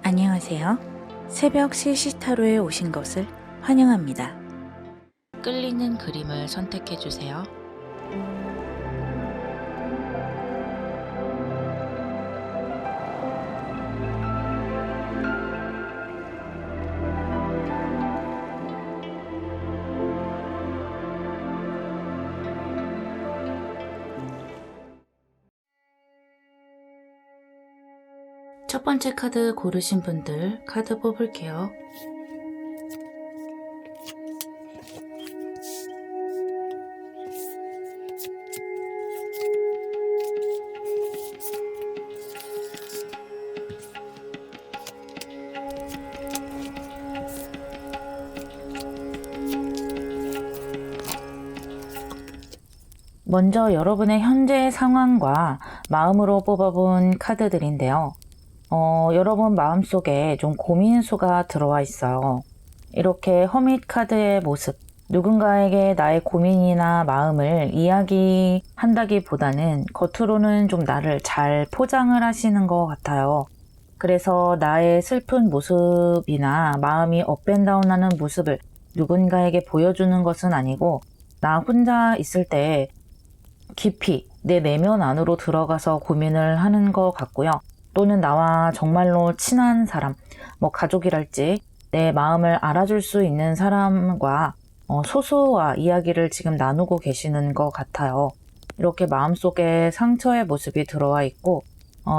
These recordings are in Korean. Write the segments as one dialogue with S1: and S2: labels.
S1: 안녕하세요. 새벽 시시타로에 오신 것을 환영합니다. 끌리는 그림을 선택해 주세요. 첫 번째 카드 고르신 분들 카드 뽑을게요. 먼저 여러분의 현재 상황과 마음으로 뽑아본 카드들인데요. 여러분 마음속에 좀 고민수가 들어와 있어요. 이렇게 허밋 카드의 모습, 누군가에게 나의 고민이나 마음을 이야기한다기보다는 겉으로는 좀 나를 잘 포장을 하시는 것 같아요. 그래서 나의 슬픈 모습이나 마음이 업앤다운하는 모습을 누군가에게 보여주는 것은 아니고 나 혼자 있을 때 깊이 내 내면 안으로 들어가서 고민을 하는 것 같고요. 또는 나와 정말로 친한 사람, 가족이랄지 내 마음을 알아줄 수 있는 사람과 소수와 이야기를 지금 나누고 계시는 것 같아요. 이렇게 마음속에 상처의 모습이 들어와 있고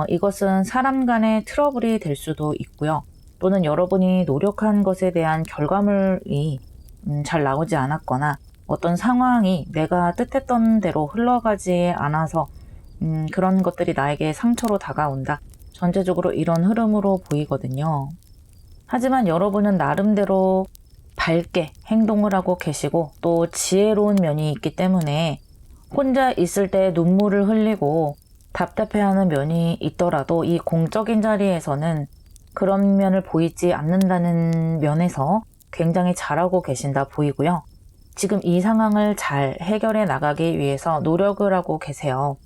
S1: 이것은 사람 간의 트러블이 될 수도 있고요. 또는 여러분이 노력한 것에 대한 결과물이 잘 나오지 않았거나 어떤 상황이 내가 뜻했던 대로 흘러가지 않아서 그런 것들이 나에게 상처로 다가온다. 전체적으로 이런 흐름으로 보이거든요. 하지만 여러분은 나름대로 밝게 행동을 하고 계시고 또 지혜로운 면이 있기 때문에 혼자 있을 때 눈물을 흘리고 답답해하는 면이 있더라도 이 공적인 자리에서는 그런 면을 보이지 않는다는 면에서 굉장히 잘하고 계신다 보이고요. 지금 이 상황을 잘 해결해 나가기 위해서 노력을 하고 계세요.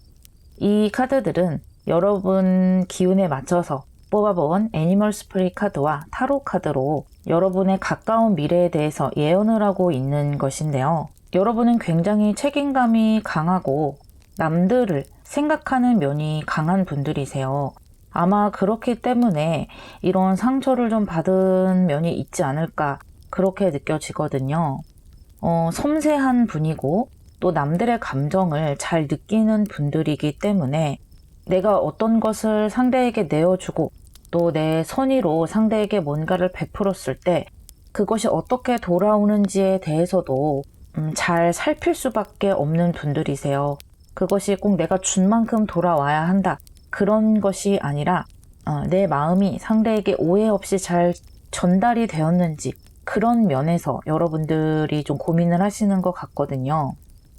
S1: 이 카드들은 여러분 기운에 맞춰서 뽑아본 애니멀 스프릿 카드와 타로 카드로 여러분의 가까운 미래에 대해서 예언을 하고 있는 것인데요. 여러분은 굉장히 책임감이 강하고 남들을 생각하는 면이 강한 분들이세요. 아마 그렇기 때문에 이런 상처를 좀 받은 면이 있지 않을까 그렇게 느껴지거든요. 섬세한 분이고 또 남들의 감정을 잘 느끼는 분들이기 때문에 내가 어떤 것을 상대에게 내어주고 또 내 선의로 상대에게 뭔가를 베풀었을 때 그것이 어떻게 돌아오는지에 대해서도 잘 살필 수밖에 없는 분들이세요. 그것이 꼭 내가 준 만큼 돌아와야 한다. 그런 것이 아니라 내 마음이 상대에게 오해 없이 잘 전달이 되었는지 그런 면에서 여러분들이 좀 고민을 하시는 것 같거든요.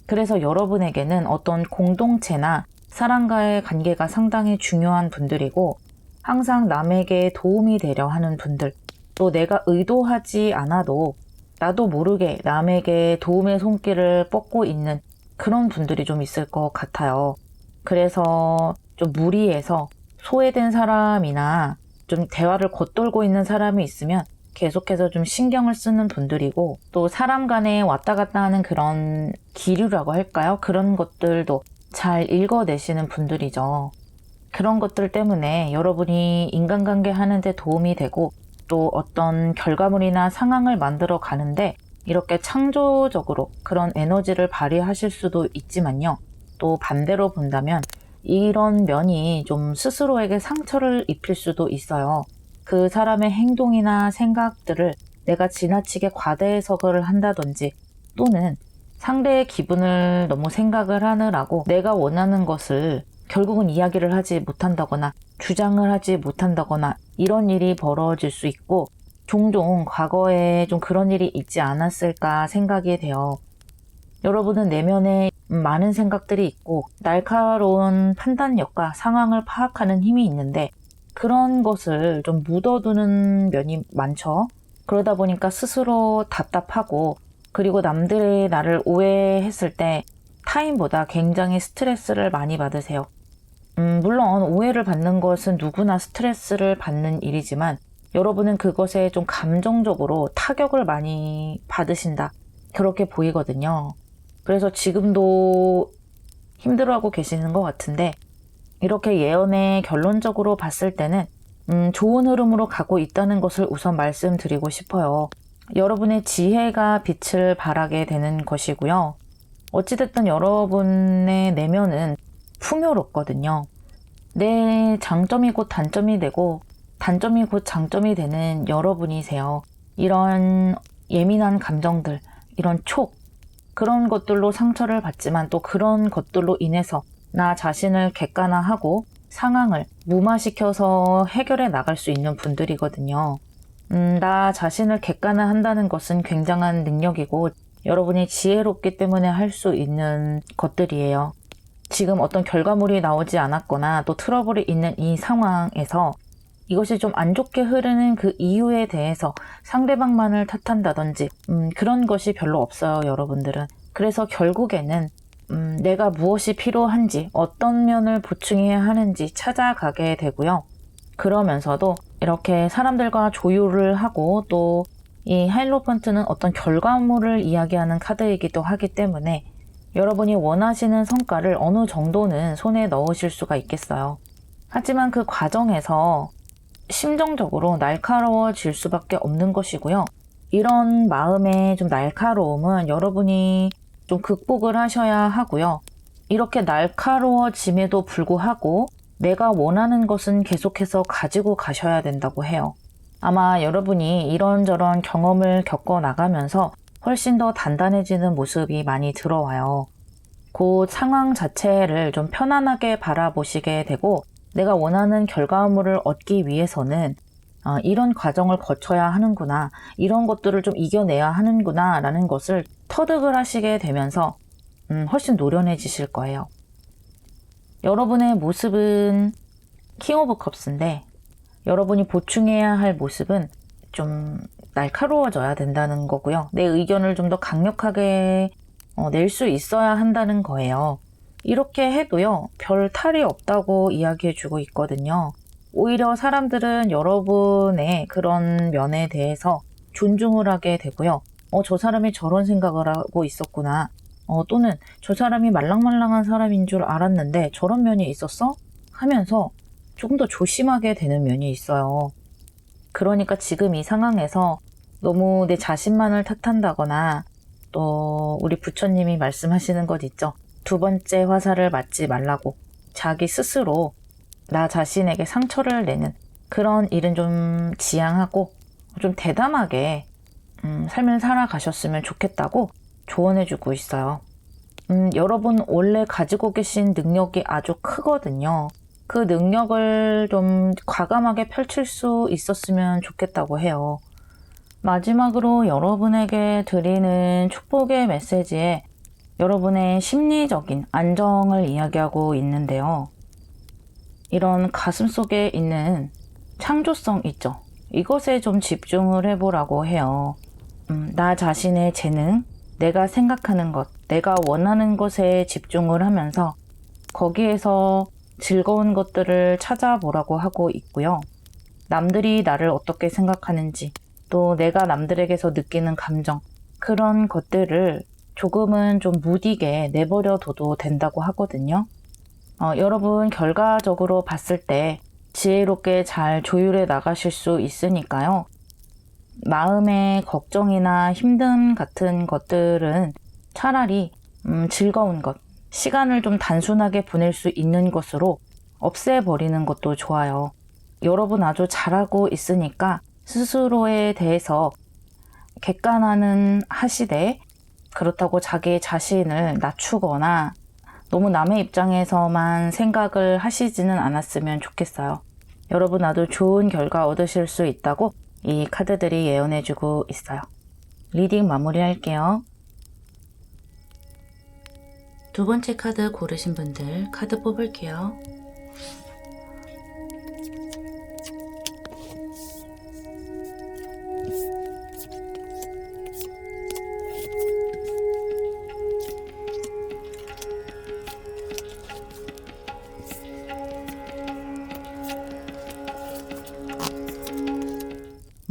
S1: 그래서 여러분에게는 어떤 공동체나 사람과의 관계가 상당히 중요한 분들이고 항상 남에게 도움이 되려 하는 분들, 또 내가 의도하지 않아도 나도 모르게 남에게 도움의 손길을 뻗고 있는 그런 분들이 좀 있을 것 같아요. 그래서 좀 무리해서 소외된 사람이나 좀 대화를 겉돌고 있는 사람이 있으면 계속해서 좀 신경을 쓰는 분들이고 또 사람 간에 왔다 갔다 하는 그런 기류라고 할까요? 그런 것들도 잘 읽어내시는 분들이죠. 그런 것들 때문에 여러분이 인간관계 하는데 도움이 되고 또 어떤 결과물이나 상황을 만들어 가는데 이렇게 창조적으로 그런 에너지를 발휘하실 수도 있지만요. 또 반대로 본다면 이런 면이 좀 스스로에게 상처를 입힐 수도 있어요. 그 사람의 행동이나 생각들을 내가 지나치게 과대 해석을 한다든지 또는 상대의 기분을 너무 생각을 하느라고 내가 원하는 것을 결국은 이야기를 하지 못한다거나 주장을 하지 못한다거나 이런 일이 벌어질 수 있고 종종 과거에 좀 그런 일이 있지 않았을까 생각이 돼요. 여러분은 내면에 많은 생각들이 있고 날카로운 판단력과 상황을 파악하는 힘이 있는데 그런 것을 좀 묻어두는 면이 많죠. 그러다 보니까 스스로 답답하고 그리고 남들이 나를 오해했을 때 타인보다 굉장히 스트레스를 많이 받으세요. 물론 오해를 받는 것은 누구나 스트레스를 받는 일이지만 여러분은 그것에 좀 감정적으로 타격을 많이 받으신다. 그렇게 보이거든요. 그래서 지금도 힘들어하고 계시는 것 같은데, 이렇게 예언의 결론적으로 봤을 때는 좋은 흐름으로 가고 있다는 것을 우선 말씀드리고 싶어요. 여러분의 지혜가 빛을 발하게 되는 것이고요. 어찌됐든 여러분의 내면은 풍요롭거든요. 내 장점이 곧 단점이 되고 단점이 곧 장점이 되는 여러분이세요. 이런 예민한 감정들, 이런 그런 것들로 상처를 받지만 또 그런 것들로 인해서 나 자신을 객관화하고 상황을 무마시켜서 해결해 나갈 수 있는 분들이거든요. 나 자신을 객관화한다는 것은 굉장한 능력이고 여러분이 지혜롭기 때문에 할 수 있는 것들이에요. 지금 어떤 결과물이 나오지 않았거나 또 트러블이 있는 이 상황에서 이것이 좀 안 좋게 흐르는 그 이유에 대해서 상대방만을 탓한다든지 그런 것이 별로 없어요, 여러분들은. 그래서 결국에는 내가 무엇이 필요한지 어떤 면을 보충해야 하는지 찾아가게 되고요. 그러면서도 이렇게 사람들과 조율을 하고 또 이 하이로펀트는 어떤 결과물을 이야기하는 카드이기도 하기 때문에 여러분이 원하시는 성과를 어느 정도는 손에 넣으실 수가 있겠어요. 하지만 그 과정에서 심정적으로 날카로워질 수밖에 없는 것이고요. 이런 마음의 좀 날카로움은 여러분이 좀 극복을 하셔야 하고요. 이렇게 날카로워짐에도 불구하고 내가 원하는 것은 계속해서 가지고 가셔야 된다고 해요. 아마 여러분이 이런저런 경험을 겪어 나가면서 훨씬 더 단단해지는 모습이 많이 들어와요. 그 상황 자체를 좀 편안하게 바라보시게 되고 내가 원하는 결과물을 얻기 위해서는 이런 과정을 거쳐야 하는구나, 이런 것들을 좀 이겨내야 하는구나 라는 것을 터득을 하시게 되면서 훨씬 노련해지실 거예요. 여러분의 모습은 킹 오브 컵스인데 여러분이 보충해야 할 모습은 좀 날카로워져야 된다는 거고요. 내 의견을 좀 더 강력하게 낼 수 있어야 한다는 거예요. 이렇게 해도요, 별 탈이 없다고 이야기해주고 있거든요. 오히려 사람들은 여러분의 그런 면에 대해서 존중을 하게 되고요. 저 사람이 저런 생각을 하고 있었구나. 또는 저 사람이 말랑말랑한 사람인 줄 알았는데 저런 면이 있었어? 하면서 조금 더 조심하게 되는 면이 있어요. 그러니까 지금 이 상황에서 너무 내 자신만을 탓한다거나 또 우리 부처님이 말씀하시는 것 있죠. 두 번째 화살을 맞지 말라고 자기 스스로 나 자신에게 상처를 내는 그런 일은 좀 지양하고 좀 대담하게 삶을 살아가셨으면 좋겠다고 조언해주고 있어요. 여러분 원래 가지고 계신 능력이 아주 크거든요. 그 능력을 좀 과감하게 펼칠 수 있었으면 좋겠다고 해요. 마지막으로 여러분에게 드리는 축복의 메시지에 여러분의 심리적인 안정을 이야기하고 있는데요. 이런 가슴 속에 있는 창조성 있죠. 이것에 좀 집중을 해보라고 해요. 나 자신의 재능, 내가 생각하는 것, 내가 원하는 것에 집중을 하면서 거기에서 즐거운 것들을 찾아보라고 하고 있고요. 남들이 나를 어떻게 생각하는지, 또 내가 남들에게서 느끼는 감정, 그런 것들을 조금은 좀 무디게 내버려 둬도 된다고 하거든요. 여러분 결과적으로 봤을 때 지혜롭게 잘 조율해 나가실 수 있으니까요. 마음의 걱정이나 힘듦 같은 것들은 차라리 즐거운 것, 시간을 좀 단순하게 보낼 수 있는 것으로 없애버리는 것도 좋아요. 여러분 아주 잘하고 있으니까 스스로에 대해서 객관화는 하시되 그렇다고 자기 자신을 낮추거나 너무 남의 입장에서만 생각을 하시지는 않았으면 좋겠어요. 여러분 아주 좋은 결과 얻으실 수 있다고 이 카드들이 예언해주고 있어요. 리딩 마무리할게요. 두 번째 카드 고르신 분들 카드 뽑을게요.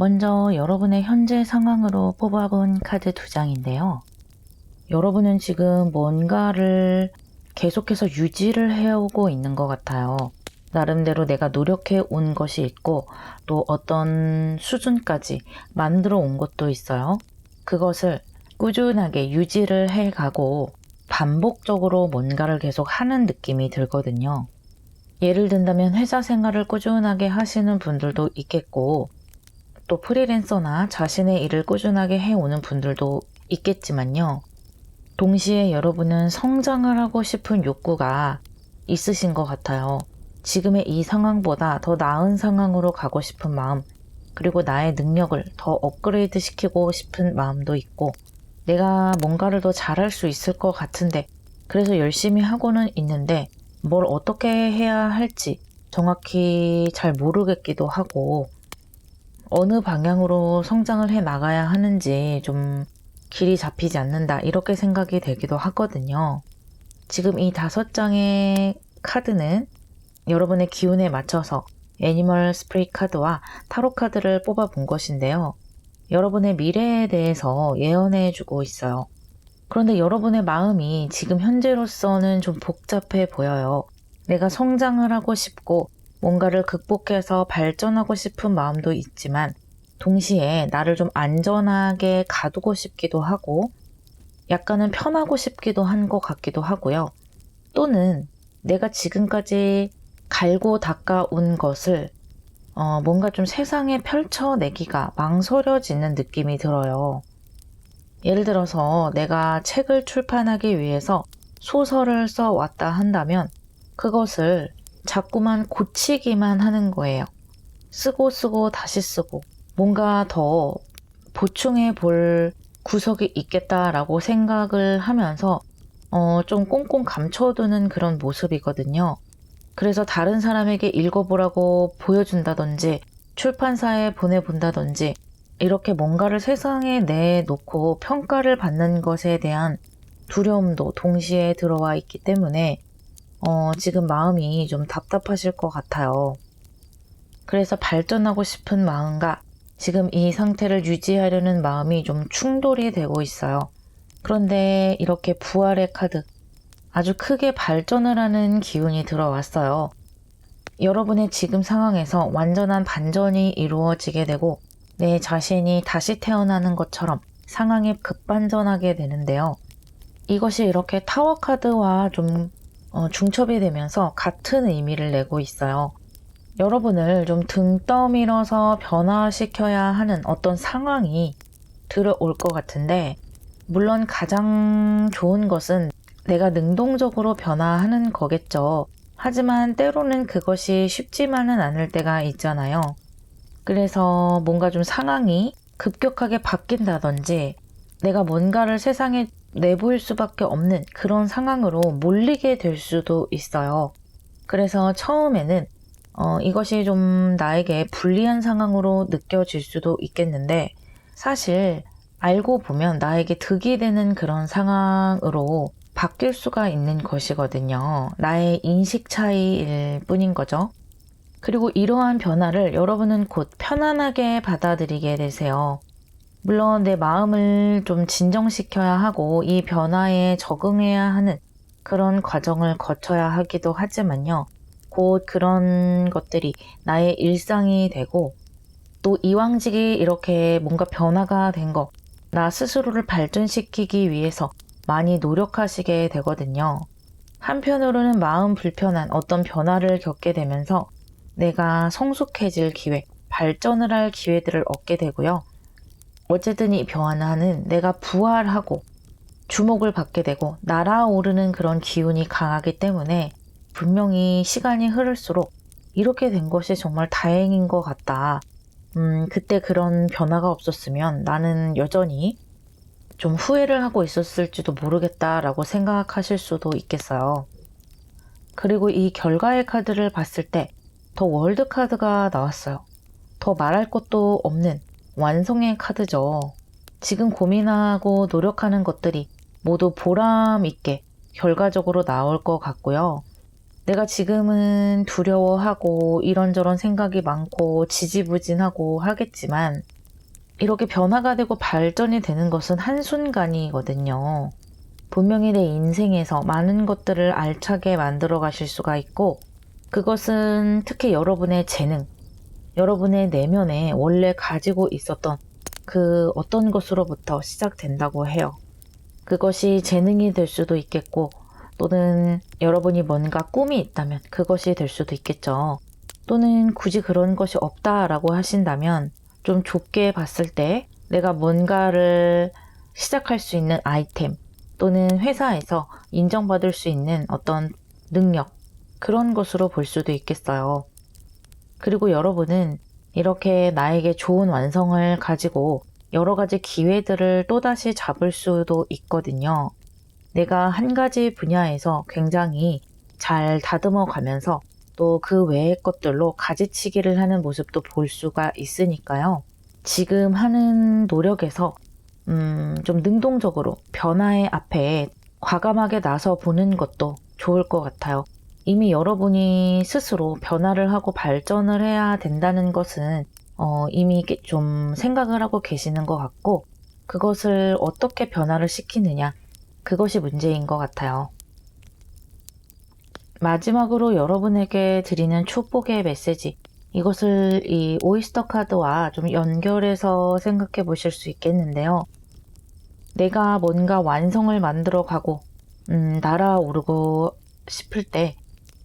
S1: 먼저 여러분의 현재 상황으로 뽑아본 카드 2장인데요. 여러분은 지금 뭔가를 계속해서 유지를 해오고 있는 것 같아요. 나름대로 내가 노력해 온 것이 있고 또 어떤 수준까지 만들어 온 것도 있어요. 그것을 꾸준하게 유지를 해가고 반복적으로 뭔가를 계속 하는 느낌이 들거든요. 예를 든다면 회사 생활을 꾸준하게 하시는 분들도 있겠고 또 프리랜서나 자신의 일을 꾸준하게 해오는 분들도 있겠지만요. 동시에 여러분은 성장을 하고 싶은 욕구가 있으신 것 같아요. 지금의 이 상황보다 더 나은 상황으로 가고 싶은 마음, 그리고 나의 능력을 더 업그레이드 시키고 싶은 마음도 있고, 내가 뭔가를 더 잘할 수 있을 것 같은데, 그래서 열심히 하고는 있는데, 뭘 어떻게 해야 할지 정확히 잘 모르겠기도 하고, 어느 방향으로 성장을 해 나가야 하는지 좀 길이 잡히지 않는다, 이렇게 생각이 되기도 하거든요. 지금 이 5장의 카드는 여러분의 기운에 맞춰서 애니멀 스프릿 카드와 타로 카드를 뽑아본 것인데요. 여러분의 미래에 대해서 예언해주고 있어요. 그런데 여러분의 마음이 지금 현재로서는 좀 복잡해 보여요. 내가 성장을 하고 싶고 뭔가를 극복해서 발전하고 싶은 마음도 있지만 동시에 나를 좀 안전하게 가두고 싶기도 하고 약간은 편하고 싶기도 한 것 같기도 하고요. 또는 내가 지금까지 갈고 닦아온 것을 뭔가 좀 세상에 펼쳐내기가 망설여지는 느낌이 들어요. 예를 들어서 내가 책을 출판하기 위해서 소설을 써왔다 한다면 그것을 자꾸만 고치기만 하는 거예요. 쓰고 다시 쓰고 뭔가 더 보충해 볼 구석이 있겠다라고 생각을 하면서 좀 꽁꽁 감춰두는 그런 모습이거든요. 그래서 다른 사람에게 읽어보라고 보여준다든지 출판사에 보내본다든지 이렇게 뭔가를 세상에 내놓고 평가를 받는 것에 대한 두려움도 동시에 들어와 있기 때문에 지금 마음이 좀 답답하실 것 같아요. 그래서 발전하고 싶은 마음과 지금 이 상태를 유지하려는 마음이 좀 충돌이 되고 있어요. 그런데 이렇게 부활의 카드, 아주 크게 발전을 하는 기운이 들어왔어요. 여러분의 지금 상황에서 완전한 반전이 이루어지게 되고 내 자신이 다시 태어나는 것처럼 상황이 급반전하게 되는데요. 이것이 이렇게 타워 카드와 좀 중첩이 되면서 같은 의미를 내고 있어요. 여러분을 좀 등 떠밀어서 변화시켜야 하는 어떤 상황이 들어올 것 같은데 물론 가장 좋은 것은 내가 능동적으로 변화하는 거겠죠. 하지만 때로는 그것이 쉽지만은 않을 때가 있잖아요. 그래서 뭔가 좀 상황이 급격하게 바뀐다든지 내가 뭔가를 세상에 내보일 수밖에 없는 그런 상황으로 몰리게 될 수도 있어요. 그래서 처음에는 이것이 좀 나에게 불리한 상황으로 느껴질 수도 있겠는데 사실 알고 보면 나에게 득이 되는 그런 상황으로 바뀔 수가 있는 것이거든요. 나의 인식 차이일 뿐인 거죠. 그리고 이러한 변화를 여러분은 곧 편안하게 받아들이게 되세요. 물론 내 마음을 좀 진정시켜야 하고 이 변화에 적응해야 하는 그런 과정을 거쳐야 하기도 하지만요. 곧 그런 것들이 나의 일상이 되고 또 이왕지기 이렇게 뭔가 변화가 된 거, 나 스스로를 발전시키기 위해서 많이 노력하시게 되거든요. 한편으로는 마음 불편한 어떤 변화를 겪게 되면서 내가 성숙해질 기회, 발전을 할 기회들을 얻게 되고요. 어쨌든 이 변화는 내가 부활하고 주목을 받게 되고 날아오르는 그런 기운이 강하기 때문에 분명히 시간이 흐를수록 이렇게 된 것이 정말 다행인 것 같다. 그때 그런 변화가 없었으면 나는 여전히 좀 후회를 하고 있었을지도 모르겠다라고 생각하실 수도 있겠어요. 그리고 이 결과의 카드를 봤을 때 더 월드 카드가 나왔어요. 더 말할 것도 없는 완성의 카드죠. 지금 고민하고 노력하는 것들이 모두 보람 있게 결과적으로 나올 것 같고요. 내가 지금은 두려워하고 이런저런 생각이 많고 지지부진하고 하겠지만 이렇게 변화가 되고 발전이 되는 것은 한순간이거든요. 분명히 내 인생에서 많은 것들을 알차게 만들어 가실 수가 있고 그것은 특히 여러분의 재능, 여러분의 내면에 원래 가지고 있었던 그 어떤 것으로부터 시작된다고 해요. 그것이 재능이 될 수도 있겠고 또는 여러분이 뭔가 꿈이 있다면 그것이 될 수도 있겠죠. 또는 굳이 그런 것이 없다라고 하신다면 좀 좁게 봤을 때 내가 뭔가를 시작할 수 있는 아이템 또는 회사에서 인정받을 수 있는 어떤 능력 그런 것으로 볼 수도 있겠어요. 그리고 여러분은 이렇게 나에게 좋은 완성을 가지고 여러 가지 기회들을 또다시 잡을 수도 있거든요. 내가 한 가지 분야에서 굉장히 잘 다듬어 가면서 또 그 외의 것들로 가지치기를 하는 모습도 볼 수가 있으니까요. 지금 하는 노력에서 좀 능동적으로 변화의 앞에 과감하게 나서 보는 것도 좋을 것 같아요. 이미 여러분이 스스로 변화를 하고 발전을 해야 된다는 것은 이미 좀 생각을 하고 계시는 것 같고 그것을 어떻게 변화를 시키느냐 그것이 문제인 것 같아요. 마지막으로 여러분에게 드리는 축복의 메시지 이것을 이 오이스터 카드와 좀 연결해서 생각해 보실 수 있겠는데요. 내가 뭔가 완성을 만들어 가고 날아오르고 싶을 때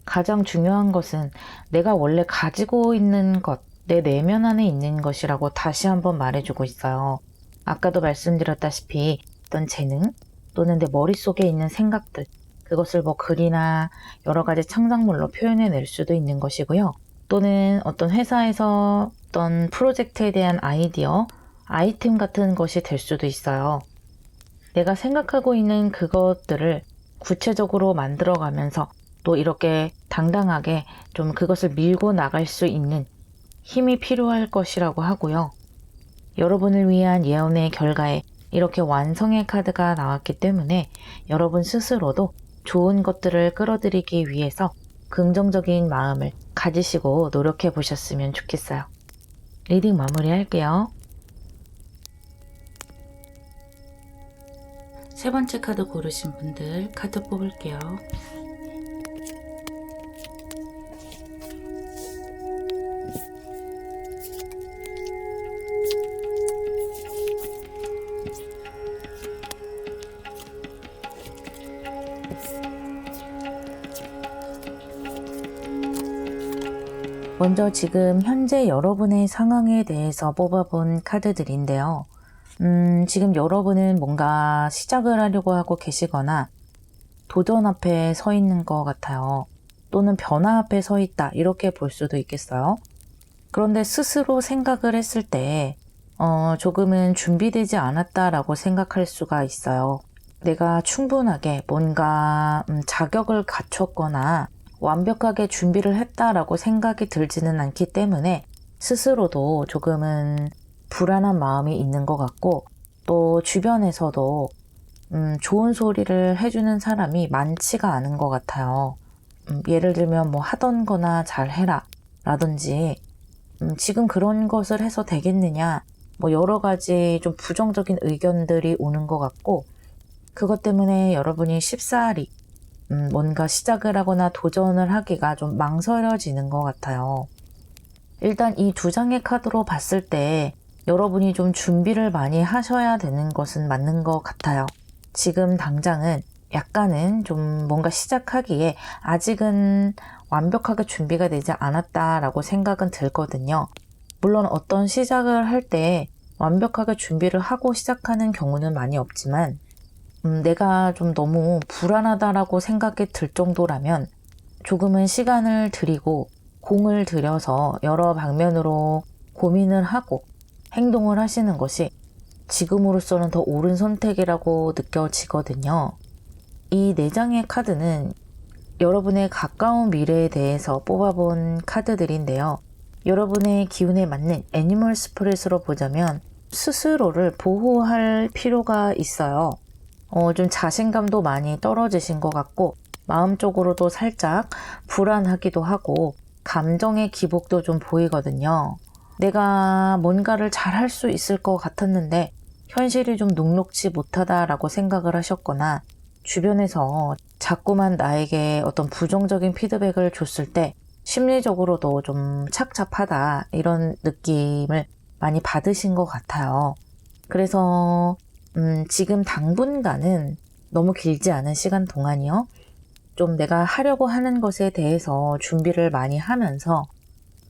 S1: 가장 중요한 것은 내가 원래 가지고 있는 것, 내 내면 안에 있는 것이라고 다시 한번 말해주고 있어요. 아까도 말씀드렸다시피 어떤 재능 또는 내 머릿속에 있는 생각들 그것을 뭐 글이나 여러 가지 창작물로 표현해낼 수도 있는 것이고요. 또는 어떤 회사에서 어떤 프로젝트에 대한 아이디어, 아이템 같은 것이 될 수도 있어요. 내가 생각하고 있는 그것들을 구체적으로 만들어가면서 또 이렇게 당당하게 좀 그것을 밀고 나갈 수 있는 힘이 필요할 것이라고 하고요. 여러분을 위한 예언의 결과에 이렇게 완성의 카드가 나왔기 때문에 여러분 스스로도 좋은 것들을 끌어들이기 위해서 긍정적인 마음을 가지시고 노력해 보셨으면 좋겠어요. 리딩 마무리할게요. 세 번째 카드 고르신 분들 카드 뽑을게요. 먼저 지금 현재 여러분의 상황에 대해서 뽑아본 카드들인데요. 지금 여러분은 뭔가 시작을 하려고 하고 계시거나 도전 앞에 서 있는 것 같아요. 또는 변화 앞에 서 있다 이렇게 볼 수도 있겠어요. 그런데 스스로 생각을 했을 때 조금은 준비되지 않았다라고 생각할 수가 있어요. 내가 충분하게 뭔가 자격을 갖췄거나 완벽하게 준비를 했다라고 생각이 들지는 않기 때문에 스스로도 조금은 불안한 마음이 있는 것 같고 또 주변에서도 좋은 소리를 해주는 사람이 많지가 않은 것 같아요. 예를 들면 뭐 하던 거나 잘해라 라든지 지금 그런 것을 해서 되겠느냐 뭐 여러 가지 좀 부정적인 의견들이 오는 것 같고 그것 때문에 여러분이 쉽사리 뭔가 시작을 하거나 도전을 하기가 좀 망설여지는 것 같아요. 일단 이 두 장의 카드로 봤을 때 여러분이 좀 준비를 많이 하셔야 되는 것은 맞는 것 같아요. 지금 당장은 약간은 좀 뭔가 시작하기에 아직은 완벽하게 준비가 되지 않았다라고 생각은 들거든요. 물론 어떤 시작을 할 때 완벽하게 준비를 하고 시작하는 경우는 많이 없지만 내가 좀 너무 불안하다라고 생각이 들 정도라면 조금은 시간을 들이고 공을 들여서 여러 방면으로 고민을 하고 행동을 하시는 것이 지금으로서는 더 옳은 선택이라고 느껴지거든요. 이 4장의 카드는 여러분의 가까운 미래에 대해서 뽑아본 카드들인데요. 여러분의 기운에 맞는 애니멀 스피릿으로 보자면 스스로를 보호할 필요가 있어요. 좀 자신감도 많이 떨어지신 것 같고 마음적으로도 살짝 불안하기도 하고 감정의 기복도 좀 보이거든요. 내가 뭔가를 잘 할 수 있을 것 같았는데 현실이 좀 녹록지 못하다라고 생각을 하셨거나 주변에서 자꾸만 나에게 어떤 부정적인 피드백을 줬을 때 심리적으로도 좀 착잡하다 이런 느낌을 많이 받으신 것 같아요. 그래서 지금 당분간은 너무 길지 않은 시간 동안이요. 좀 내가 하려고 하는 것에 대해서 준비를 많이 하면서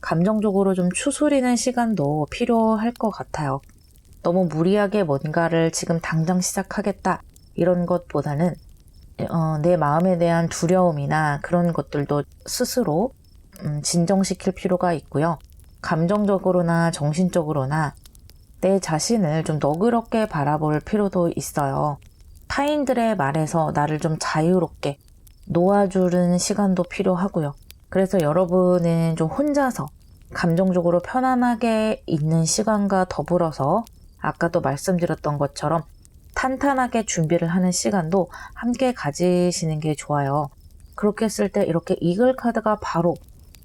S1: 감정적으로 좀 추스리는 시간도 필요할 것 같아요. 너무 무리하게 뭔가를 지금 당장 시작하겠다 이런 것보다는 내 마음에 대한 두려움이나 그런 것들도 스스로 진정시킬 필요가 있고요. 감정적으로나 정신적으로나 내 자신을 좀 너그럽게 바라볼 필요도 있어요. 타인들의 말에서 나를 좀 자유롭게 놓아주는 시간도 필요하고요. 그래서 여러분은 좀 혼자서 감정적으로 편안하게 있는 시간과 더불어서 아까도 말씀드렸던 것처럼 탄탄하게 준비를 하는 시간도 함께 가지시는 게 좋아요. 그렇게 했을 때 이렇게 이글 카드가 바로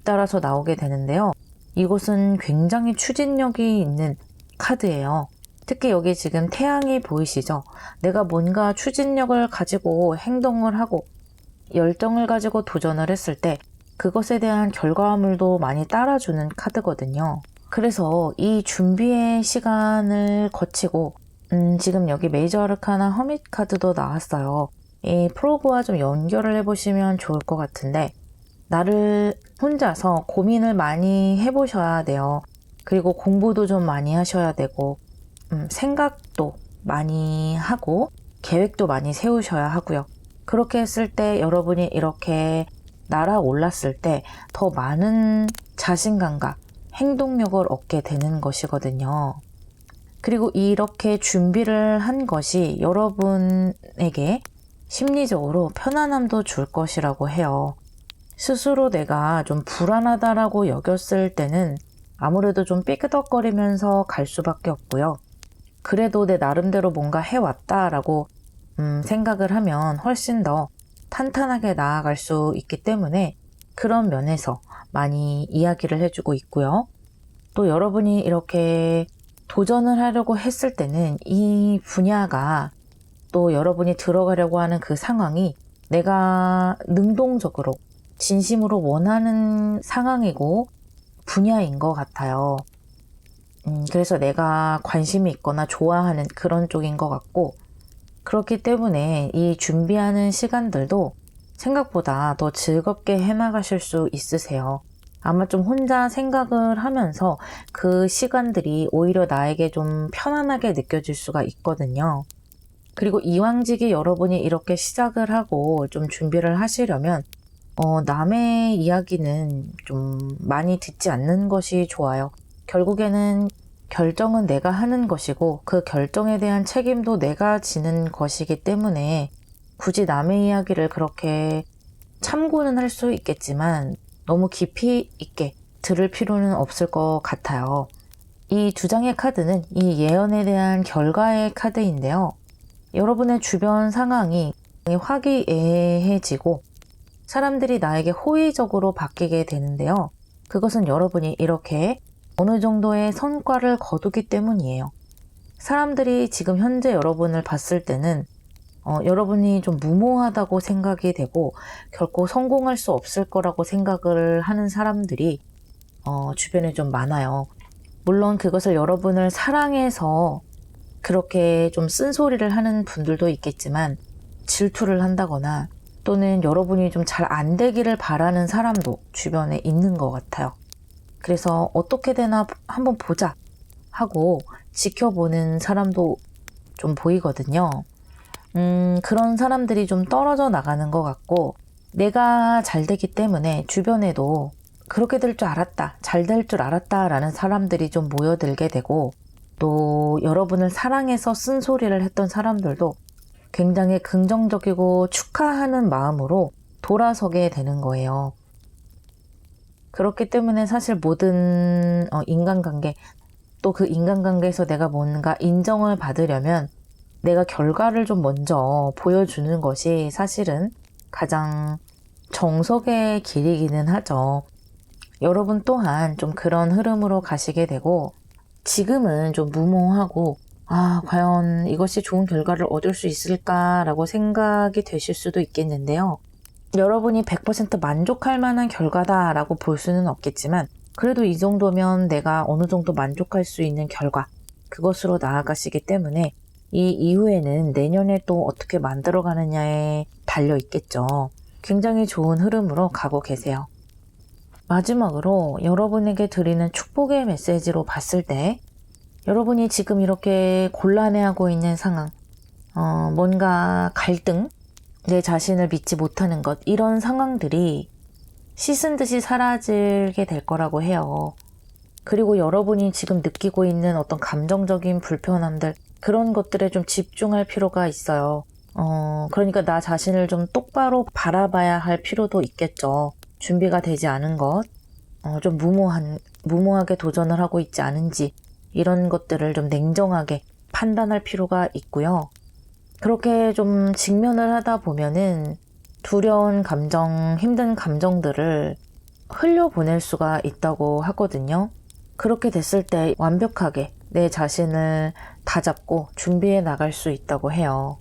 S1: 따라서 나오게 되는데요. 이곳은 굉장히 추진력이 있는 카드예요. 특히 여기 지금 태양이 보이시죠? 내가 뭔가 추진력을 가지고 행동을 하고 열정을 가지고 도전을 했을 때 그것에 대한 결과물도 많이 따라주는 카드거든요. 그래서 이 준비의 시간을 거치고 지금 여기 메이저 아르카나 허밋 카드도 나왔어요. 이 프로그와 좀 연결을 해보시면 좋을 것 같은데 나를 혼자서 고민을 많이 해보셔야 돼요. 그리고 공부도 좀 많이 하셔야 되고 생각도 많이 하고 계획도 많이 세우셔야 하고요. 그렇게 했을 때 여러분이 이렇게 날아올랐을 때 더 많은 자신감과 행동력을 얻게 되는 것이거든요. 그리고 이렇게 준비를 한 것이 여러분에게 심리적으로 편안함도 줄 것이라고 해요. 스스로 내가 좀 불안하다라고 여겼을 때는 아무래도 좀 삐그덕거리면서 갈 수밖에 없고요. 그래도 내 나름대로 뭔가 해왔다라고 생각을 하면 훨씬 더 탄탄하게 나아갈 수 있기 때문에 그런 면에서 많이 이야기를 해주고 있고요. 또 여러분이 이렇게 도전을 하려고 했을 때는 이 분야가 또 여러분이 들어가려고 하는 그 상황이 내가 능동적으로 진심으로 원하는 상황이고 분야인 것 같아요. 그래서 내가 관심이 있거나 좋아하는 그런 쪽인 것 같고 그렇기 때문에 이 준비하는 시간들도 생각보다 더 즐겁게 해나가실 수 있으세요. 아마 좀 혼자 생각을 하면서 그 시간들이 오히려 나에게 좀 편안하게 느껴질 수가 있거든요. 그리고 이왕지기 여러분이 이렇게 시작을 하고 좀 준비를 하시려면 남의 이야기는 좀 많이 듣지 않는 것이 좋아요. 결국에는 결정은 내가 하는 것이고 그 결정에 대한 책임도 내가 지는 것이기 때문에 굳이 남의 이야기를 그렇게 참고는 할 수 있겠지만 너무 깊이 있게 들을 필요는 없을 것 같아요. 이 두 장의 카드는 이 예언에 대한 결과의 카드인데요. 여러분의 주변 상황이 화기애애해지고 사람들이 나에게 호의적으로 바뀌게 되는데요. 그것은 여러분이 이렇게 어느 정도의 성과를 거두기 때문이에요. 사람들이 지금 현재 여러분을 봤을 때는 여러분이 좀 무모하다고 생각이 되고 결코 성공할 수 없을 거라고 생각을 하는 사람들이 주변에 좀 많아요. 물론 그것을 여러분을 사랑해서 그렇게 좀 쓴소리를 하는 분들도 있겠지만 질투를 한다거나 또는 여러분이 좀 잘 안 되기를 바라는 사람도 주변에 있는 것 같아요. 그래서 어떻게 되나 한번 보자 하고 지켜보는 사람도 좀 보이거든요. 그런 사람들이 좀 떨어져 나가는 것 같고 내가 잘 되기 때문에 주변에도 그렇게 될 줄 알았다, 잘 될 줄 알았다 라는 사람들이 좀 모여들게 되고 또 여러분을 사랑해서 쓴소리를 했던 사람들도 굉장히 긍정적이고 축하하는 마음으로 돌아서게 되는 거예요. 그렇기 때문에 사실 모든 인간관계 또 그 인간관계에서 내가 뭔가 인정을 받으려면 내가 결과를 좀 먼저 보여주는 것이 사실은 가장 정석의 길이기는 하죠. 여러분 또한 좀 그런 흐름으로 가시게 되고 지금은 좀 무모하고 과연 이것이 좋은 결과를 얻을 수 있을까라고 생각이 되실 수도 있겠는데요. 여러분이 100% 만족할 만한 결과다라고 볼 수는 없겠지만 그래도 이 정도면 내가 어느 정도 만족할 수 있는 결과 그것으로 나아가시기 때문에 이 이후에는 내년에 또 어떻게 만들어가느냐에 달려 있겠죠. 굉장히 좋은 흐름으로 가고 계세요. 마지막으로 여러분에게 드리는 축복의 메시지로 봤을 때 여러분이 지금 이렇게 곤란해하고 있는 상황, 뭔가 갈등, 내 자신을 믿지 못하는 것 이런 상황들이 씻은 듯이 사라지게 될 거라고 해요. 그리고 여러분이 지금 느끼고 있는 어떤 감정적인 불편함들 그런 것들에 좀 집중할 필요가 있어요. 그러니까 나 자신을 좀 똑바로 바라봐야 할 필요도 있겠죠. 준비가 되지 않은 것, 좀 무모하게 도전을 하고 있지 않은지 이런 것들을 좀 냉정하게 판단할 필요가 있고요. 그렇게 좀 직면을 하다 보면은 두려운 감정, 힘든 감정들을 흘려보낼 수가 있다고 하거든요. 그렇게 됐을 때 완벽하게 내 자신을 다잡고 준비해 나갈 수 있다고 해요.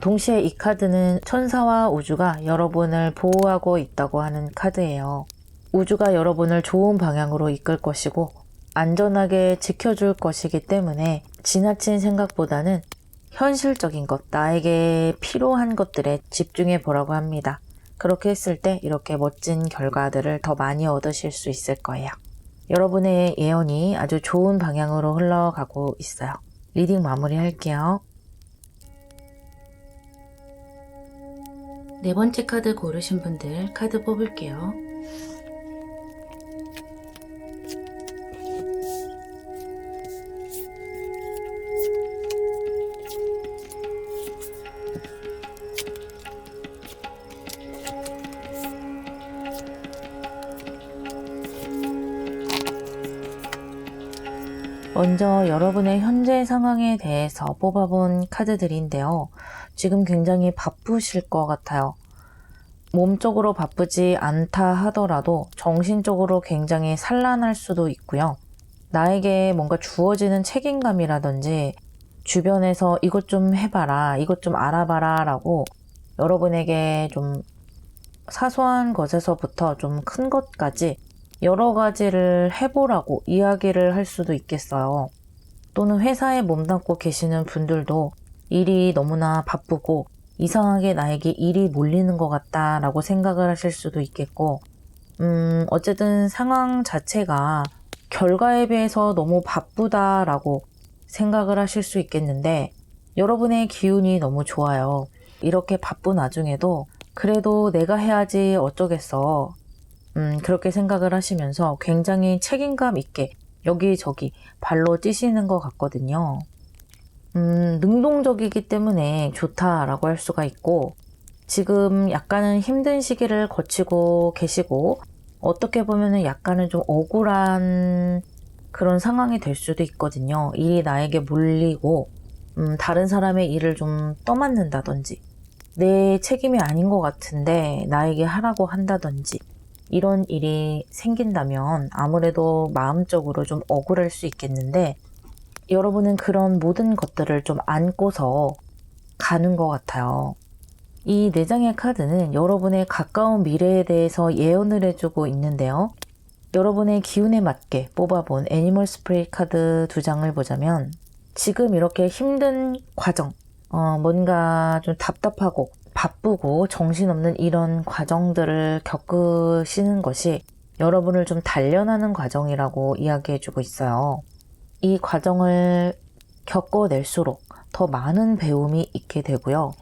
S1: 동시에 이 카드는 천사와 우주가 여러분을 보호하고 있다고 하는 카드예요. 우주가 여러분을 좋은 방향으로 이끌 것이고 안전하게 지켜줄 것이기 때문에 지나친 생각보다는 현실적인 것, 나에게 필요한 것들에 집중해 보라고 합니다. 그렇게 했을 때 이렇게 멋진 결과들을 더 많이 얻으실 수 있을 거예요. 여러분의 예언이 아주 좋은 방향으로 흘러가고 있어요. 리딩 마무리할게요. 네 번째 카드 고르신 분들 카드 뽑을게요. 먼저 여러분의 현재 상황에 대해서 뽑아본 카드들인데요. 지금 굉장히 바쁘실 것 같아요. 몸적으로 바쁘지 않다 하더라도 정신적으로 굉장히 산란할 수도 있고요. 나에게 뭔가 주어지는 책임감이라든지 주변에서 이것 좀 해봐라, 이것 좀 알아봐라 라고 여러분에게 좀 사소한 것에서부터 좀 큰 것까지 여러 가지를 해보라고 이야기를 할 수도 있겠어요. 또는 회사에 몸담고 계시는 분들도 일이 너무나 바쁘고 이상하게 나에게 일이 몰리는 것 같다라고 생각을 하실 수도 있겠고 어쨌든 상황 자체가 결과에 비해서 너무 바쁘다라고 생각을 하실 수 있겠는데 여러분의 기운이 너무 좋아요. 이렇게 바쁜 와중에도 그래도 내가 해야지 어쩌겠어. 그렇게 생각을 하시면서 굉장히 책임감 있게 여기저기 발로 뛰시는 것 같거든요. 능동적이기 때문에 좋다라고 할 수가 있고 지금 약간은 힘든 시기를 거치고 계시고 어떻게 보면은 약간은 좀 억울한 그런 상황이 될 수도 있거든요. 일이 나에게 몰리고 다른 사람의 일을 좀 떠맡는다든지 내 책임이 아닌 것 같은데 나에게 하라고 한다든지 이런 일이 생긴다면 아무래도 마음적으로 좀 억울할 수 있겠는데 여러분은 그런 모든 것들을 좀 안고서 가는 것 같아요. 이 4장의 카드는 여러분의 가까운 미래에 대해서 예언을 해주고 있는데요. 여러분의 기운에 맞게 뽑아본 애니멀 스프릿 카드 2장을 보자면 지금 이렇게 힘든 과정, 뭔가 좀 답답하고 바쁘고 정신없는 이런 과정들을 겪으시는 것이 여러분을 좀 단련하는 과정이라고 이야기해주고 있어요. 이 과정을 겪어낼수록 더 많은 배움이 있게 되고요.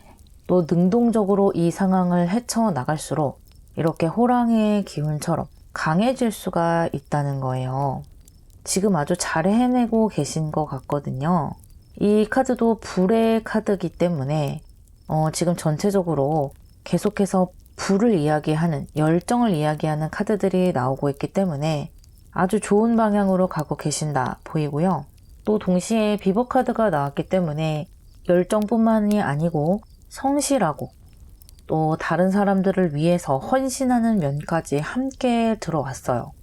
S1: 또 능동적으로 이 상황을 헤쳐나갈수록 이렇게 호랑이의 기운처럼 강해질 수가 있다는 거예요. 지금 아주 잘 해내고 계신 것 같거든요. 이 카드도 불의 카드이기 때문에 지금 전체적으로 계속해서 불을 이야기하는, 열정을 이야기하는 카드들이 나오고 있기 때문에 아주 좋은 방향으로 가고 계신다 보이고요. 또 동시에 비버 카드가 나왔기 때문에 열정뿐만이 아니고 성실하고 또 다른 사람들을 위해서 헌신하는 면까지 함께 들어왔어요.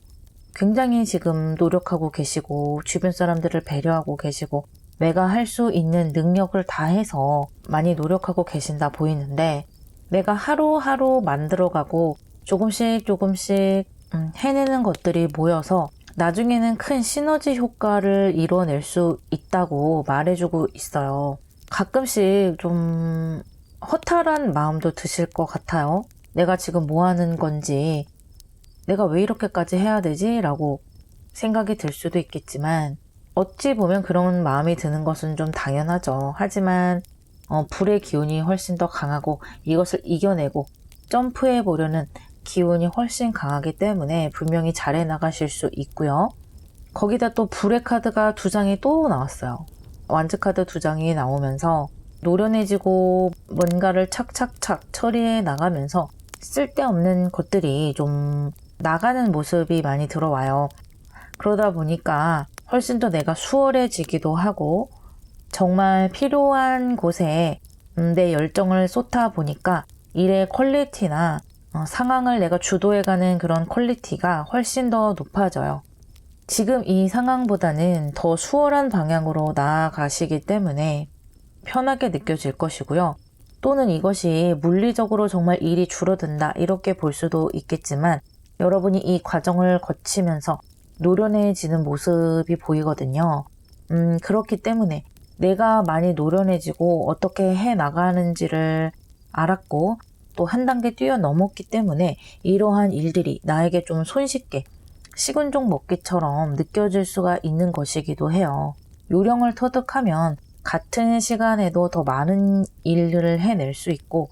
S1: 굉장히 지금 노력하고 계시고 주변 사람들을 배려하고 계시고 내가 할 수 있는 능력을 다해서 많이 노력하고 계신다 보이는데 내가 하루하루 만들어가고 조금씩 해내는 것들이 모여서 나중에는 큰 시너지 효과를 이뤄낼 수 있다고 말해주고 있어요. 가끔씩 좀 허탈한 마음도 드실 것 같아요. 내가 지금 뭐 하는 건지, 내가 왜 이렇게까지 해야 되지? 라고 생각이 들 수도 있겠지만 어찌 보면 그런 마음이 드는 것은 좀 당연하죠. 하지만 불의 기운이 훨씬 더 강하고 이것을 이겨내고 점프해 보려는 기운이 훨씬 강하기 때문에 분명히 잘해 나가실 수 있고요. 거기다 또 불의 카드가 2장이 또 나왔어요. 완즈 카드 2장이 나오면서 노련해지고 뭔가를 착착착 처리해 나가면서 쓸데없는 것들이 좀 나가는 모습이 많이 들어와요. 그러다 보니까 훨씬 더 내가 수월해지기도 하고 정말 필요한 곳에 내 열정을 쏟다 보니까 일의 퀄리티나 상황을 내가 주도해가는 그런 퀄리티가 훨씬 더 높아져요. 지금 이 상황보다는 더 수월한 방향으로 나아가시기 때문에 편하게 느껴질 것이고요. 또는 이것이 물리적으로 정말 일이 줄어든다 이렇게 볼 수도 있겠지만 여러분이 이 과정을 거치면서 노련해지는 모습이 보이거든요. 그렇기 때문에 내가 많이 노련해지고 어떻게 해 나가는지를 알았고 또 한 단계 뛰어넘었기 때문에 이러한 일들이 나에게 좀 손쉽게 식은죽 먹기처럼 느껴질 수가 있는 것이기도 해요. 요령을 터득하면 같은 시간에도 더 많은 일들을 해낼 수 있고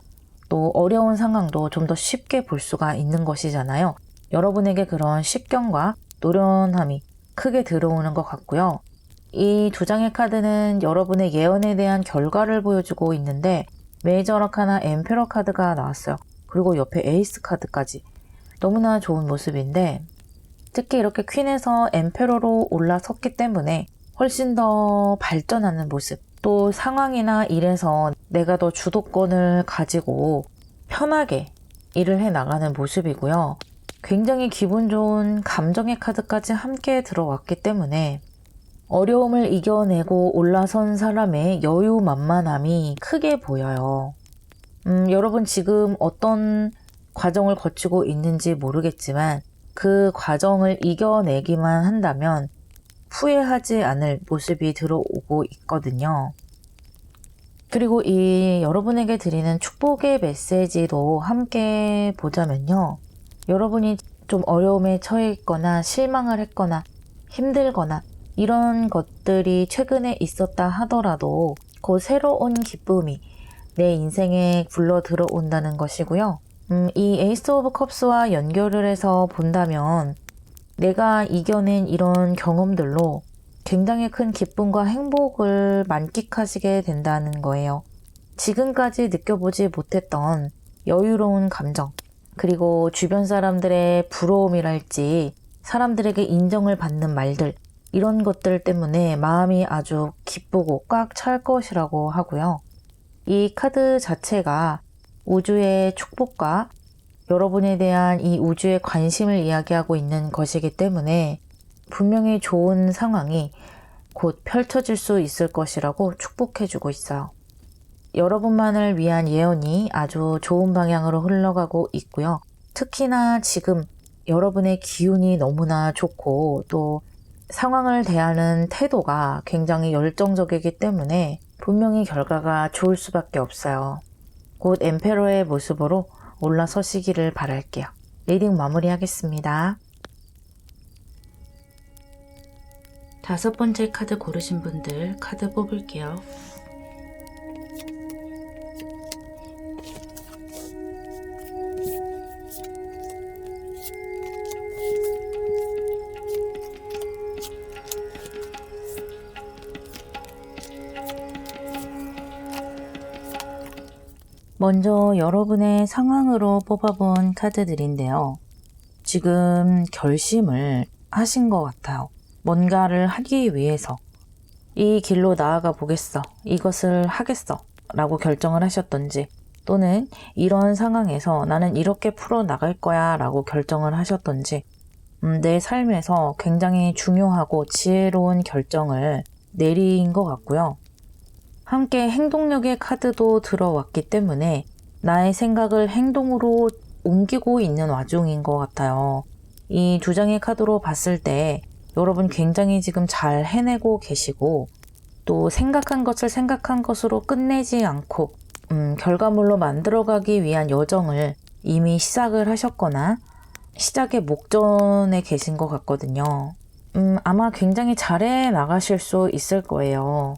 S1: 또 어려운 상황도 좀 더 쉽게 볼 수가 있는 것이잖아요. 여러분에게 그런 식견과 노련함이 크게 들어오는 것 같고요. 이 2장의 카드는 여러분의 예언에 대한 결과를 보여주고 있는데 메이저 아카나 엠페러 카드가 나왔어요. 그리고 옆에 에이스 카드까지 너무나 좋은 모습인데 특히 이렇게 퀸에서 엠페러로 올라섰기 때문에 훨씬 더 발전하는 모습 또 상황이나 일에서 내가 더 주도권을 가지고 편하게 일을 해 나가는 모습이고요. 굉장히 기분 좋은 감정의 카드까지 함께 들어왔기 때문에 어려움을 이겨내고 올라선 사람의 여유만만함이 크게 보여요. 여러분 지금 어떤 과정을 거치고 있는지 모르겠지만 그 과정을 이겨내기만 한다면 후회하지 않을 모습이 들어오고 있거든요. 그리고 이 여러분에게 드리는 축복의 메시지도 함께 보자면요. 여러분이 좀 어려움에 처해 있거나 실망을 했거나 힘들거나 이런 것들이 최근에 있었다 하더라도 그 새로운 기쁨이 내 인생에 굴러 들어온다는 것이고요. 이 에이스 오브 컵스와 연결을 해서 본다면 내가 이겨낸 이런 경험들로 굉장히 큰 기쁨과 행복을 만끽하시게 된다는 거예요. 지금까지 느껴보지 못했던 여유로운 감정, 그리고 주변 사람들의 부러움이랄지 사람들에게 인정을 받는 말들 이런 것들 때문에 마음이 아주 기쁘고 꽉 찰 것이라고 하고요. 이 카드 자체가 우주의 축복과 여러분에 대한 이 우주의 관심을 이야기하고 있는 것이기 때문에 분명히 좋은 상황이 곧 펼쳐질 수 있을 것이라고 축복해주고 있어요. 여러분만을 위한 예언이 아주 좋은 방향으로 흘러가고 있고요. 특히나 지금 여러분의 기운이 너무나 좋고 또 상황을 대하는 태도가 굉장히 열정적이기 때문에 분명히 결과가 좋을 수밖에 없어요. 곧 엠페러의 모습으로 올라서시기를 바랄게요. 리딩 마무리하겠습니다. 5번째 카드 고르신 분들 카드 뽑을게요. 먼저 여러분의 상황으로 뽑아본 카드들인데요. 지금 결심을 하신 것 같아요. 뭔가를 하기 위해서 이 길로 나아가 보겠어, 이것을 하겠어 라고 결정을 하셨던지 또는 이런 상황에서 나는 이렇게 풀어나갈 거야 라고 결정을 하셨던지, 내 삶에서 굉장히 중요하고 지혜로운 결정을 내린 것 같고요. 함께 행동력의 카드도 들어왔기 때문에 나의 생각을 행동으로 옮기고 있는 와중인 것 같아요. 이 두 장의 카드로 봤을 때 여러분 굉장히 지금 잘 해내고 계시고, 또 생각한 것을 생각한 것으로 끝내지 않고 결과물로 만들어가기 위한 여정을 이미 시작을 하셨거나 시작의 목전에 계신 것 같거든요. 아마 굉장히 잘해 나가실 수 있을 거예요.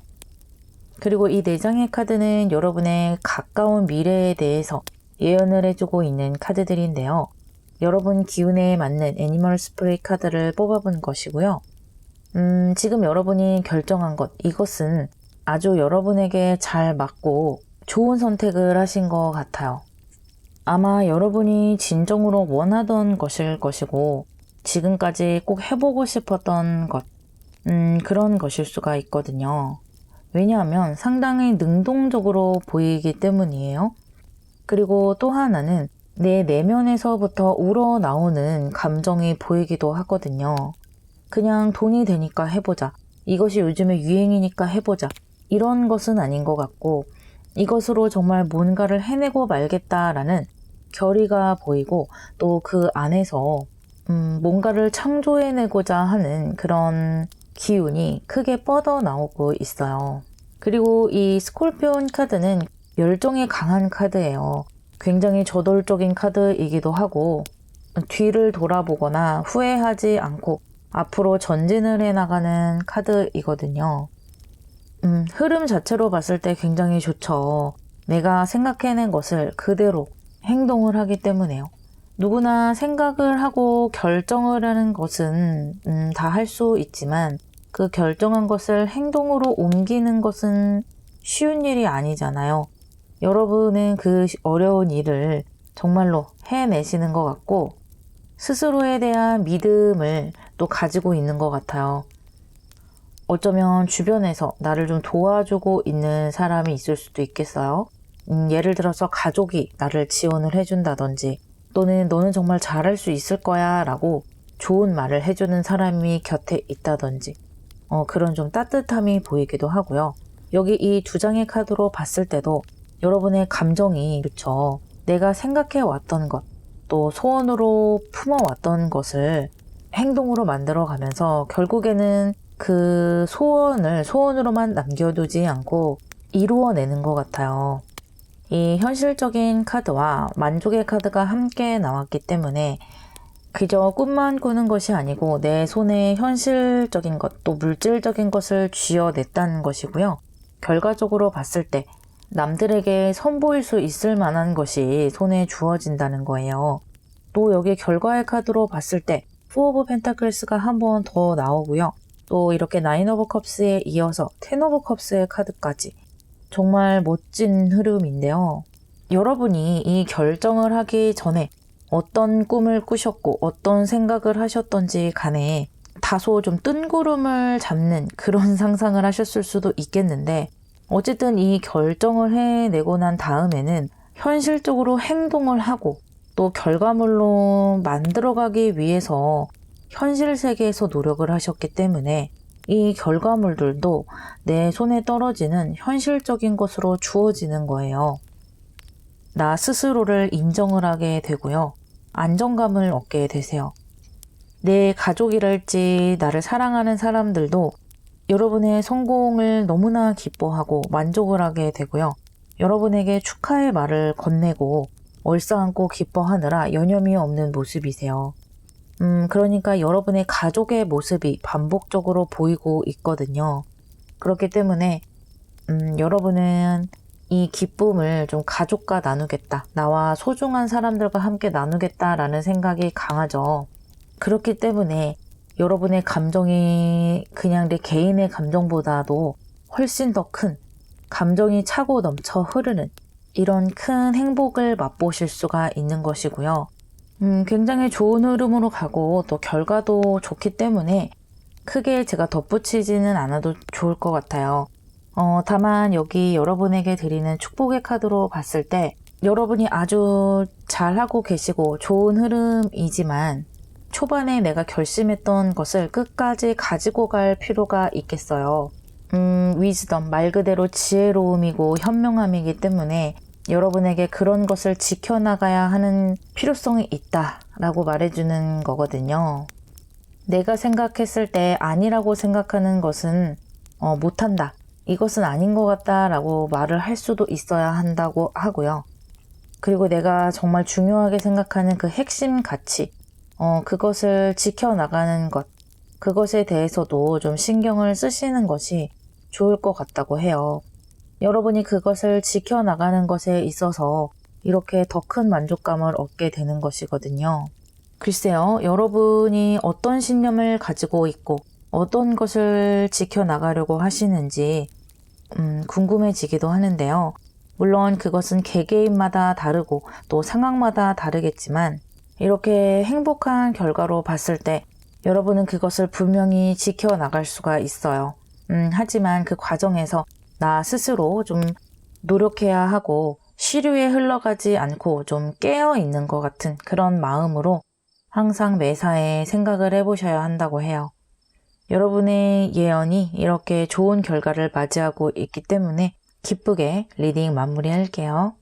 S1: 그리고 이 4장의 카드는 여러분의 가까운 미래에 대해서 예언을 해주고 있는 카드들인데요. 여러분 기운에 맞는 애니멀 스프레이 카드를 뽑아본 것이고요. 지금 여러분이 결정한 것, 이것은 아주 여러분에게 잘 맞고 좋은 선택을 하신 것 같아요. 아마 여러분이 진정으로 원하던 것일 것이고 지금까지 꼭 해보고 싶었던 것, 그런 것일 수가 있거든요. 왜냐하면 상당히 능동적으로 보이기 때문이에요. 그리고 또 하나는 내 내면에서부터 우러나오는 감정이 보이기도 하거든요. 그냥 돈이 되니까 해보자. 이것이 요즘에 유행이니까 해보자. 이런 것은 아닌 것 같고, 이것으로 정말 뭔가를 해내고 말겠다라는 결의가 보이고, 또 그 안에서 뭔가를 창조해내고자 하는 그런 기운이 크게 뻗어 나오고 있어요. 그리고 이 스콜피온 카드는 열정이 강한 카드예요. 굉장히 저돌적인 카드이기도 하고, 뒤를 돌아보거나 후회하지 않고 앞으로 전진을 해나가는 카드이거든요. 흐름 자체로 봤을 때 굉장히 좋죠. 내가 생각해낸 것을 그대로 행동을 하기 때문에요. 누구나 생각을 하고 결정을 하는 것은 다 할 수 있지만 그 결정한 것을 행동으로 옮기는 것은 쉬운 일이 아니잖아요. 여러분은 그 어려운 일을 정말로 해내시는 것 같고 스스로에 대한 믿음을 또 가지고 있는 것 같아요. 어쩌면 주변에서 나를 좀 도와주고 있는 사람이 있을 수도 있겠어요. 예를 들어서 가족이 나를 지원을 해준다든지 또는 너는 정말 잘할 수 있을 거야 라고 좋은 말을 해주는 사람이 곁에 있다든지 그런 좀 따뜻함이 보이기도 하고요. 여기 이 2장의 카드로 봤을 때도 여러분의 감정이 좋죠. 내가 생각해왔던 것, 또 소원으로 품어왔던 것을 행동으로 만들어가면서 결국에는 그 소원을 소원으로만 남겨두지 않고 이루어내는 것 같아요. 이 현실적인 카드와 만족의 카드가 함께 나왔기 때문에 그저 꿈만 꾸는 것이 아니고 내 손에 현실적인 것, 또 물질적인 것을 쥐어냈다는 것이고요. 결과적으로 봤을 때 남들에게 선보일 수 있을 만한 것이 손에 주어진다는 거예요. 또 여기 결과의 카드로 봤을 때 포 오브 펜타클스가 한 번 더 나오고요. 또 이렇게 나인 오브 컵스에 이어서 텐 오브 컵스의 카드까지 정말 멋진 흐름인데요. 여러분이 이 결정을 하기 전에 어떤 꿈을 꾸셨고 어떤 생각을 하셨던지 간에 다소 좀 뜬구름을 잡는 그런 상상을 하셨을 수도 있겠는데 어쨌든 이 결정을 해내고 난 다음에는 현실적으로 행동을 하고 또 결과물로 만들어가기 위해서 현실 세계에서 노력을 하셨기 때문에 이 결과물들도 내 손에 떨어지는 현실적인 것으로 주어지는 거예요. 나 스스로를 인정을 하게 되고요. 안정감을 얻게 되세요. 내 가족이랄지 나를 사랑하는 사람들도 여러분의 성공을 너무나 기뻐하고 만족을 하게 되고요. 여러분에게 축하의 말을 건네고 얼싸안고 기뻐하느라 여념이 없는 모습이세요. 그러니까 여러분의 가족의 모습이 반복적으로 보이고 있거든요. 그렇기 때문에 여러분은 이 기쁨을 좀 가족과 나누겠다. 나와 소중한 사람들과 함께 나누겠다라는 생각이 강하죠. 그렇기 때문에 여러분의 감정이 그냥 내 개인의 감정보다도 훨씬 더 큰 감정이 차고 넘쳐 흐르는 이런 큰 행복을 맛보실 수가 있는 것이고요. 굉장히 좋은 흐름으로 가고 또 결과도 좋기 때문에 크게 제가 덧붙이지는 않아도 좋을 것 같아요. 다만 여기 여러분에게 드리는 축복의 카드로 봤을 때 여러분이 아주 잘하고 계시고 좋은 흐름이지만 초반에 내가 결심했던 것을 끝까지 가지고 갈 필요가 있겠어요. 위즈덤, 말 그대로 지혜로움이고 현명함이기 때문에 여러분에게 그런 것을 지켜나가야 하는 필요성이 있다라고 말해주는 거거든요. 내가 생각했을 때 아니라고 생각하는 것은 못한다. 이것은 아닌 것 같다라고 말을 할 수도 있어야 한다고 하고요. 그리고 내가 정말 중요하게 생각하는 그 핵심 가치, 그것을 지켜나가는 것, 그것에 대해서도 좀 신경을 쓰시는 것이 좋을 것 같다고 해요. 여러분이 그것을 지켜나가는 것에 있어서 이렇게 더 큰 만족감을 얻게 되는 것이거든요. 글쎄요, 여러분이 어떤 신념을 가지고 있고 어떤 것을 지켜나가려고 하시는지 궁금해지기도 하는데요. 물론 그것은 개개인마다 다르고 또 상황마다 다르겠지만 이렇게 행복한 결과로 봤을 때 여러분은 그것을 분명히 지켜나갈 수가 있어요. 하지만 그 과정에서 나 스스로 좀 노력해야 하고 시류에 흘러가지 않고 좀 깨어있는 것 같은 그런 마음으로 항상 매사에 생각을 해보셔야 한다고 해요. 여러분의 예언이 이렇게 좋은 결과를 맞이하고 있기 때문에 기쁘게 리딩 마무리할게요.